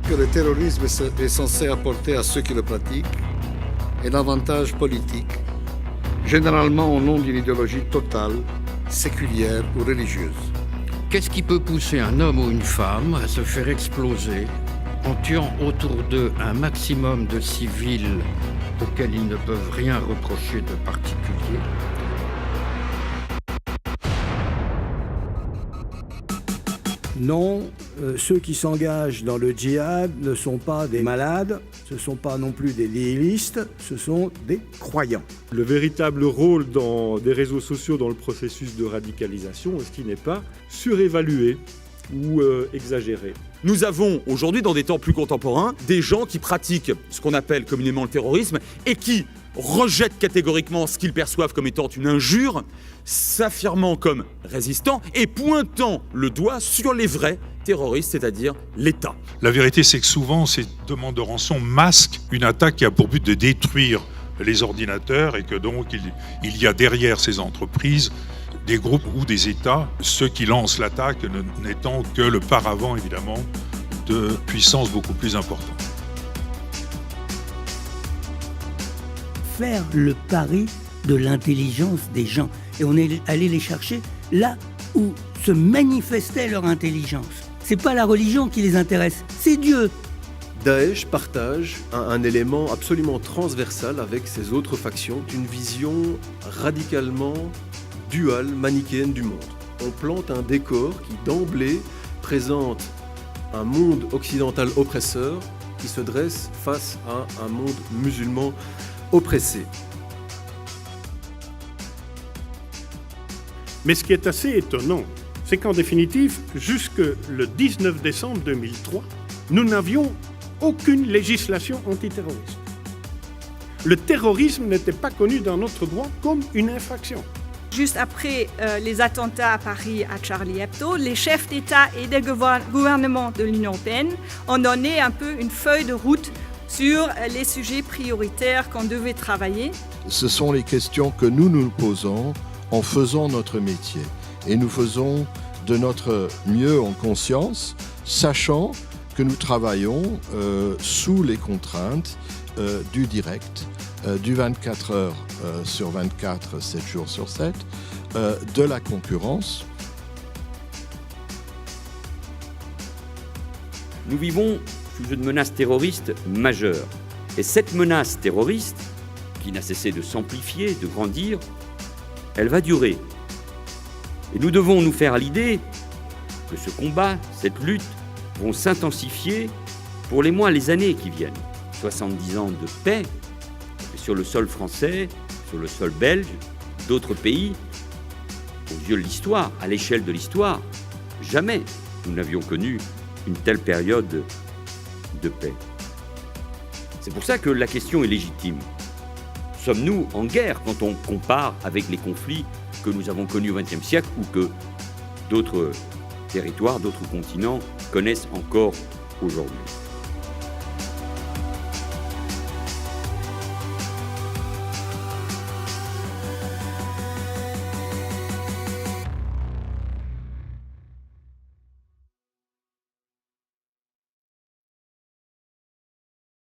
que le terrorisme est censé apporter à ceux qui le pratiquent est l'avantage politique, généralement au nom d'une idéologie totale, séculière ou religieuse. Qu'est-ce qui peut pousser un homme ou une femme à se faire exploser en tuant autour d'eux un maximum de civils auxquels ils ne peuvent rien reprocher de particulier ? Non, ceux qui s'engagent dans le djihad ne sont pas des malades, ce ne sont pas non plus des nihilistes, ce sont des croyants. Le véritable rôle des réseaux sociaux dans le processus de radicalisation, ce qui n'est pas surévalué ou exagéré. Nous avons aujourd'hui, dans des temps plus contemporains, des gens qui pratiquent ce qu'on appelle communément le terrorisme et qui rejettent catégoriquement ce qu'ils perçoivent comme étant une injure, s'affirmant comme résistants et pointant le doigt sur les vrais terroristes, c'est-à-dire l'État. La vérité, c'est que souvent, ces demandes de rançon masquent une attaque qui a pour but de détruire les ordinateurs et que donc il y a derrière ces entreprises des groupes ou des États, ceux qui lancent l'attaque n'étant que le paravent, évidemment, de puissances beaucoup plus importantes. Faire le pari de l'intelligence des gens. Et on est allé les chercher là où se manifestait leur intelligence. C'est pas la religion qui les intéresse, c'est Dieu. Daesh partage un élément absolument transversal avec ses autres factions, d'une vision radicalement duale, manichéenne du monde. On plante un décor qui d'emblée présente un monde occidental oppresseur qui se dresse face à un monde musulman oppressé. Mais ce qui est assez étonnant, c'est qu'en définitive, jusque le 19 décembre 2003, nous n'avions aucune législation antiterroriste. Le terrorisme n'était pas connu dans notre droit comme une infraction. Juste après les attentats à Paris à Charlie Hebdo, les chefs d'État et de gouvernement de l'Union européenne ont donné un peu une feuille de route sur les sujets prioritaires qu'on devait travailler. Ce sont les questions que nous nous posons en faisant notre métier. Et nous faisons de notre mieux en conscience, sachant que nous travaillons sous les contraintes du direct, du 24 heures sur 24, 7 jours sur 7, de la concurrence. Nous vivons sous une menace terroriste majeure. Et cette menace terroriste, qui n'a cessé de s'amplifier, de grandir, elle va durer. Et nous devons nous faire à l'idée que ce combat, cette lutte, vont s'intensifier pour les mois, les années qui viennent. 70 ans de paix, sur le sol français, sur le sol belge, d'autres pays, aux yeux de l'histoire, à l'échelle de l'histoire, jamais nous n'avions connu une telle période de paix. C'est pour ça que la question est légitime. Sommes-nous en guerre quand on compare avec les conflits que nous avons connus au XXe siècle ou que d'autres territoires, d'autres continents connaissent encore aujourd'hui ?